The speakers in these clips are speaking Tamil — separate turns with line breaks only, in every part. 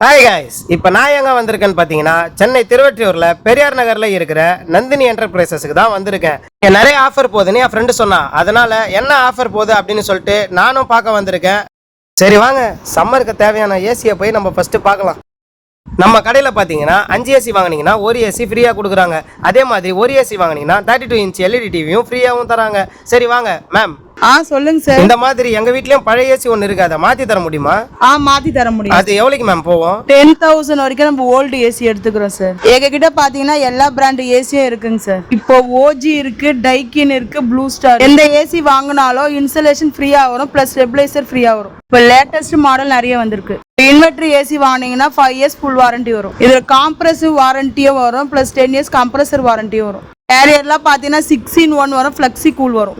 ஹாய் காய்ஸ், இப்போ நான் எங்கே வந்திருக்கேன்னு பார்த்தீங்கன்னா சென்னை திருவொற்றியூரில் பெரியார் நகரில் இருக்கிற நந்தினி என்டர்பிரைசஸ்க்கு தான் வந்திருக்கேன். இங்கே நிறைய ஆஃபர் போகுதுன்னு என் ஃப்ரெண்டு சொன்னான். அதனால் என்ன ஆஃபர் போகுது அப்படின்னு சொல்லிட்டு நானும் பார்க்க வந்திருக்கேன். சரி வாங்க, சம்மருக்கு தேவையான ஏசியை போய் நம்ம ஃபஸ்ட்டு பார்க்கலாம். நம்ம கடையில் பார்த்தீங்கன்னா 5 ஏசி வாங்கினீங்கன்னா ஒரு ஏசி ஃப்ரீயாக கொடுக்குறாங்க. அதே மாதிரி ஒரு ஏசி வாங்கினீங்கன்னா 32 இன்ச் எல்இடி டிவியும் ஃப்ரீயாகவும் தராங்க. சரி வாங்க மேம்.
சொல்லுங்க சார்.
இந்த மாதிரி எங்க வீட்லயும் பழைய ஏசி ஒன்னு இருக்கு, அதை மாத்தி தர முடியுமா?
மாத்தி தர முடியும்.
அது எவ்வளவுக்கு மேம் போகும்?
10,000 வரைக்கும் நம்ம ஓல்டு ஏசி எடுத்துக்கிறோம் சார். எங்க கிட்ட பாத்தீங்கன்னா எல்லா பிராண்ட் ஏசியும் இருக்குங்க சார். இப்போ ஓஜி இருக்கு, டைக்கின் இருக்கு, ப்ளூ ஸ்டார். எந்த ஏசி வாங்கினாலும் இன்ஸ்டலேஷன் ஃப்ரீயா வரும், பிளஸ் ஸ்டெபிலைசர் ஃப்ரீயா வரும். இப்போ லேட்டஸ்ட் மாடல் நிறைய வந்திருக்கு. இன்வெர்டர் ஏசி வாங்கினீங்கன்னா 5 இயர்ஸ் ஃபுல் வாரண்டி வரும். இதுல காம்ப்ரசிவ் வாரண்டியும் வரும், பிளஸ் 10 இயர்ஸ் கம்ப்ரஸர் வாரண்டியும் வரும். கேரியர்லாம் பாத்தீங்கன்னா 6-in-1 வரும், ஃபிளெக்சி கூல் வரும்.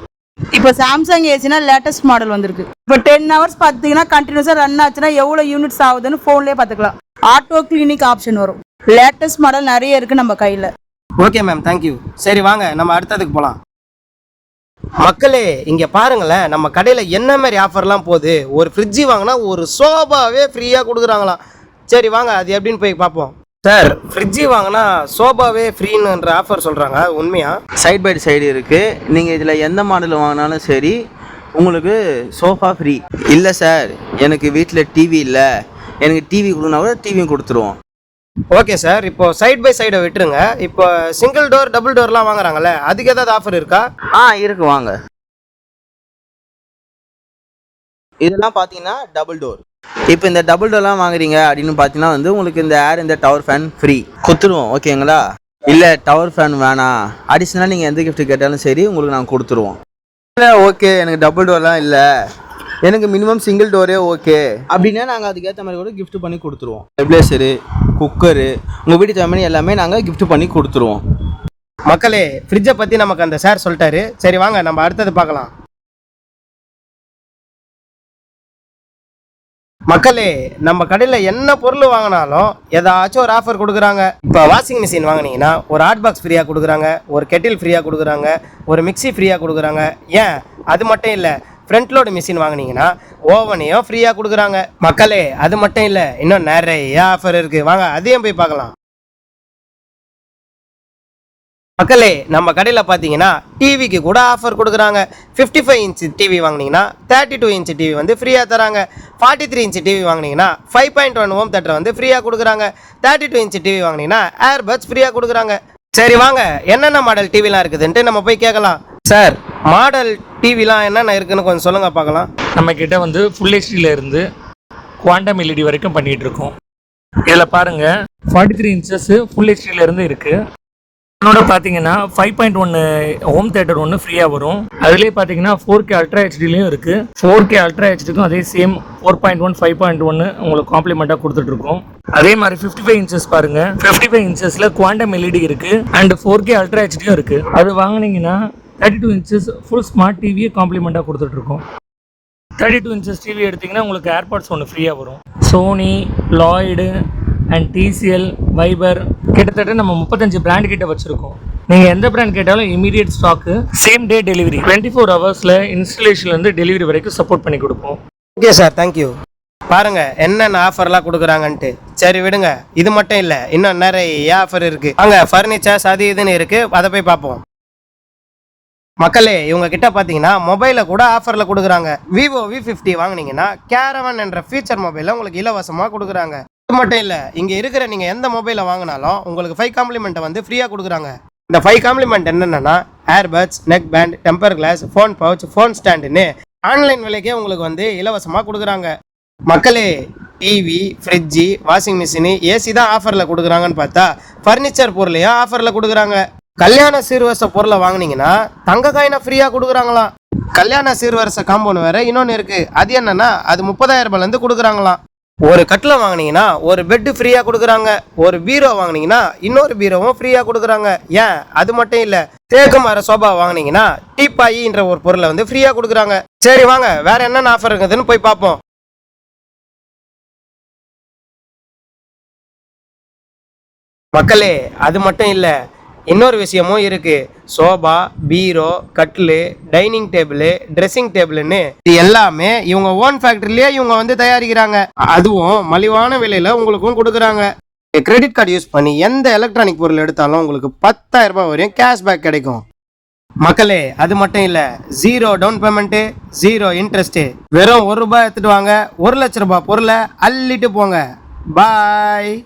இப்போ சாம்சங் ஏசினா லேட்டஸ்ட் மாடல் வந்திருக்கு. இப்போ 10 ஹவர்ஸ் பார்த்தீங்கன்னா கண்டினியூஸாக ரன் ஆச்சுன்னா எவ்வளோ யூனிட்ஸ் ஆகுதுன்னு ஃபோன்லேயே பார்த்துக்கலாம். ஆட்டோ கிளினிக் ஆப்ஷன் வரும். லேட்டஸ்ட் மாடல் நிறைய இருக்கு நம்ம கையில்.
Okay ma'am, thank you. சரி வாங்க நம்ம அடுத்ததுக்கு போகலாம். மக்களே இங்கே பாருங்களேன், நம்ம கடையில் என்ன மாதிரி ஆஃபர்லாம் போகுது. ஒரு ஃப்ரிட்ஜு வாங்கினா ஒரு சோபாவே ஃப்ரீயாக கொடுக்குறாங்களாம். சரி வாங்க அது எப்படின்னு போய் பார்ப்போம். சார், ஃப்ரிட்ஜு வாங்கினா சோபாவே ஃப்ரீன்ற ஆஃபர் சொல்கிறாங்க, உண்மையா?
சைட் பை சைடு இருக்குது. நீங்கள் இதில் எந்த மாடல் வாங்கினாலும் சரி உங்களுக்கு சோஃபா ஃப்ரீ. இல்லை சார் எனக்கு வீட்டில் டிவி இல்லை, எனக்கு டிவி கொடுனா கூட டிவியும் கொடுத்துருவோம்.
ஓகே சார், இப்போ சைட் பை சைடை விட்டுருங்க. இப்போ சிங்கிள் டோர் டபுள் டோர்லாம் வாங்குறாங்கல்ல, அதுக்கு ஏதாவது ஆஃபர் இருக்கா?
இருக்கு வாங்க. இதெல்லாம் பார்த்தீங்கன்னா டபுள் டோர். இப்போ இந்த டபுள் டோர்லாம் வாங்குறீங்க அப்படின்னு பார்த்தீங்கன்னா உங்களுக்கு இந்த ஏர் இந்த டவர் ஃபேன் ஃப்ரீ கொடுத்துருவோம். ஓகேங்களா? இல்லை டவர் ஃபேன் வேணாம், அடிஷ்னலாக நீங்கள் எந்த கிஃப்ட் கேட்டாலும் சரி உங்களுக்கு நாங்கள் கொடுத்துருவோம். இல்லை ஓகே எனக்கு டபுள் டோர்லாம் இல்லை, எனக்கு மினிமம் சிங்கிள் டோரே ஓகே அப்படின்னா நாங்கள் அதுக்கேற்ற மாதிரி கூட கிஃப்ட் பண்ணி கொடுத்துருவோம். ஸ்டெபிலைசரு, குக்கரு, உங்கள் வீட்டு தேவையான எல்லாமே நாங்கள் கிஃப்ட் பண்ணி கொடுத்துருவோம்.
மக்களே, ஃப்ரிட்ஜை பற்றி நமக்கு அந்த சார் சொல்லிட்டாரு. சரி வாங்க நம்ம அடுத்தது பார்க்கலாம். மக்களே, நம்ம கடையில் என்ன பொருள் வாங்கினாலும் ஏதாச்சும் ஒரு ஆஃபர் கொடுக்குறாங்க. இப்போ வாஷிங் மிஷின் வாங்கினீங்கன்னா ஒரு ஹாட் பாக்ஸ் ஃப்ரீயாக கொடுக்குறாங்க, ஒரு கெட்டில் ஃப்ரீயாக கொடுக்குறாங்க, ஒரு மிக்சி ஃப்ரீயாக கொடுக்குறாங்க. ஏன் அது மட்டும் இல்லை, ஃப்ரண்ட் லோடு மிஷின் வாங்கினீங்கன்னா ஓவனையும் ஃப்ரீயாக கொடுக்குறாங்க. மக்களே அது மட்டும் இல்லை, இன்னும் நிறைய ஆஃபர் இருக்குது. வாங்க அதையும் போய் பார்க்கலாம். மக்களே, நம்ம கடையில் பார்த்தீங்கன்னா டிவிக்கு கூட ஆஃபர் கொடுக்குறாங்க. 55 இன்ச் டிவி வாங்கினீங்கன்னா 32 இன்ச் டிவி வந்து ஃப்ரீயாக தராங்க. 43 இன்ச் டிவி வாங்கினீங்கன்னா 5.1 ஓம் தேட்டர் வந்து ஃப்ரீயாக கொடுக்குறாங்க. 32 இன்ச் டிவி வாங்கினீங்கன்னா ஏர்பட்ஸ் ஃப்ரீயாக கொடுக்குறாங்க. சரி வாங்க, என்னென்ன மாடல் டிவிலாம் இருக்குதுன்ட்டு நம்ம போய் கேட்கலாம். சார், மாடல் டிவிலாம் என்னென்ன இருக்குன்னு கொஞ்சம் சொல்லுங்கள் பார்க்கலாம்.
நம்ம கிட்ட வந்து ஃபுல் ஹெச்டியில் இருந்து குவாண்டம் எல்இடி வரைக்கும் பண்ணிகிட்டு இருக்கோம். இதில் பாருங்கள், 43 இன்ச்சஸ் ஃபுல் ஹெச்டியில் இருந்து இருக்குது. அதனோட பார்த்தீங்கன்னா 5.1 ஹோம் தேட்டர் ஒன்று ஃப்ரீயாக வரும். அதுலேயே பார்த்தீங்கன்னா 4K அல்ட்ரா ஹெச்டிலையும் இருக்குது. 4K அல்ட்ரா ஹெச்டிக்கும் அதே சேம் 4.1 5.1 உங்களுக்கு காம்ப்ளிமெண்ட்டாக கொடுத்துட்ருக்கோம். அதே மாதிரி 55 இன்ச்சஸ் பாருங்கள், 55 இன்ச்சஸில் குவாண்டம் எல்இடி இருக்குது அண்ட் 4K அல்ட்ரா ஹெச்டியும் இருக்குது. அது வாங்கினீங்கன்னா 32 இன்ச்சஸ் ஃபுல் ஸ்மார்ட் டிவியை காம்ப்ளிமெண்ட்டாக கொடுத்துட்ருக்கோம். 32 இன்ச்சஸ் டிவி எடுத்திங்கன்னா உங்களுக்கு ஏர்பாட்ஸ் ஒன்று ஃப்ரீயாக வரும். சோனி, லாய்டு அண்ட் டிசிஎல், வைபர், கிட்டத்தட்ட நம்ம 35 பிராண்ட் கிட்ட வச்சுருக்கோம். நீங்கள் எந்த பிராண்ட் கேட்டாலும் immediate stock, same day delivery, 24 ஹவர்ஸில் இன்ஸ்டலேஷன்லேருந்து டெலிவரி வரைக்கும் சப்போர்ட் பண்ணி கொடுப்போம்.
Okay sir, thank you. பாருங்க என்னென்ன ஆஃபர்லாம் கொடுக்குறாங்கன்ட்டு. சரி விடுங்க, இது மட்டும் இல்லை, இன்னும் நிறைய ஆஃபர் இருக்குது. அங்கே ஃபர்னிச்சர்ஸ் அது இதுன்னு இருக்குது, அதை போய் பார்ப்போம். மக்களே, இவங்க கிட்ட பார்த்தீங்கன்னா மொபைலை கூட ஆஃபரில் கொடுக்குறாங்க. விவோ V50 வாங்கினீங்கன்னா கேரவன் என்ற ஃபீச்சர் மொபைலை உங்களுக்கு இலவசமாக கொடுக்குறாங்க. இது மட்டும் இல்லை, இங்கே இருக்கிற நீங்கள் எந்த மொபைலை வாங்கினாலும் உங்களுக்கு 5 காம்ப்ளிமெண்ட்டை வந்து ஃப்ரீயாக கொடுக்குறாங்க. இந்த 5 காம்ப்ளிமெண்ட் என்னென்னா earbuds, neck band, temper glass, phone pouch, phone ஸ்டாண்டுன்னு ஆன்லைன் விலைக்கே உங்களுக்கு வந்து இலவசமாக கொடுக்குறாங்க. மக்களே, TV, fridge, washing machine, AC தான் ஆஃபரில் கொடுக்குறாங்கன்னு பார்த்தா ஃபர்னிச்சர் பொருளையும் ஆஃபரில் கொடுக்குறாங்க. கல்யாண சீர்வரிசை பொருளை வாங்கினீங்கன்னா தங்க காயினை ஃப்ரீயாக கொடுக்குறாங்களாம். கல்யாண சீர்வரிசை காம்பவுண்ட் வேறு இன்னொன்று இருக்குது. அது என்னென்னா அது 30,000 ரூபாயிலேருந்து கொடுக்குறாங்களாம். ஒரு கட்டில் வாங்கினீங்கன்னா ஒரு பெட்டு ஃப்ரீயாக கொடுக்குறாங்க. ஒரு பீரோ வாங்கினீங்கன்னா இன்னொரு பீரோவும் ஃப்ரீயாக கொடுக்குறாங்க. ஏன் அது மட்டும் இல்லை, தேக்கு மர சோபா வாங்கினீங்கன்னா டீப்பாயின்ற ஒரு பொருளை வந்து ஃப்ரீயாக கொடுக்குறாங்க. சரி வாங்க, வேற என்னென்ன ஆஃபர் இருக்குதுன்னு போய் பார்ப்போம். மக்களே, அது மட்டும் இல்லை, இன்னொரு விஷயமும் இருக்கு. சோபா, பீரோ, கட்லு, டைனிங் டேபிள், ட்ரெஸ்ஸிங் டேபிள்னு இது எல்லாமே இவங்க ஓன் ஃபேக்டரியிலேயே இவங்க வந்து தயாரிக்கிறாங்க. அதுவும் மலிவான விலையில உங்களுக்கும் கொடுக்குறாங்க. கிரெடிட் கார்டு யூஸ் பண்ணி எந்த எலக்ட்ரானிக் பொருள் எடுத்தாலும் உங்களுக்கு 10,000 ரூபாய் வரையும் கேஷ்பேக் கிடைக்கும். மக்களே, அது மட்டும் இல்ல, 0 டவுன் பேமெண்ட், 0 இன்ட்ரெஸ்ட். வெறும் 1 ரூபாய் எடுத்துட்டு வாங்க, 1 லட்ச ரூபாய் பொருளை அள்ளிட்டு போங்க. பாய்.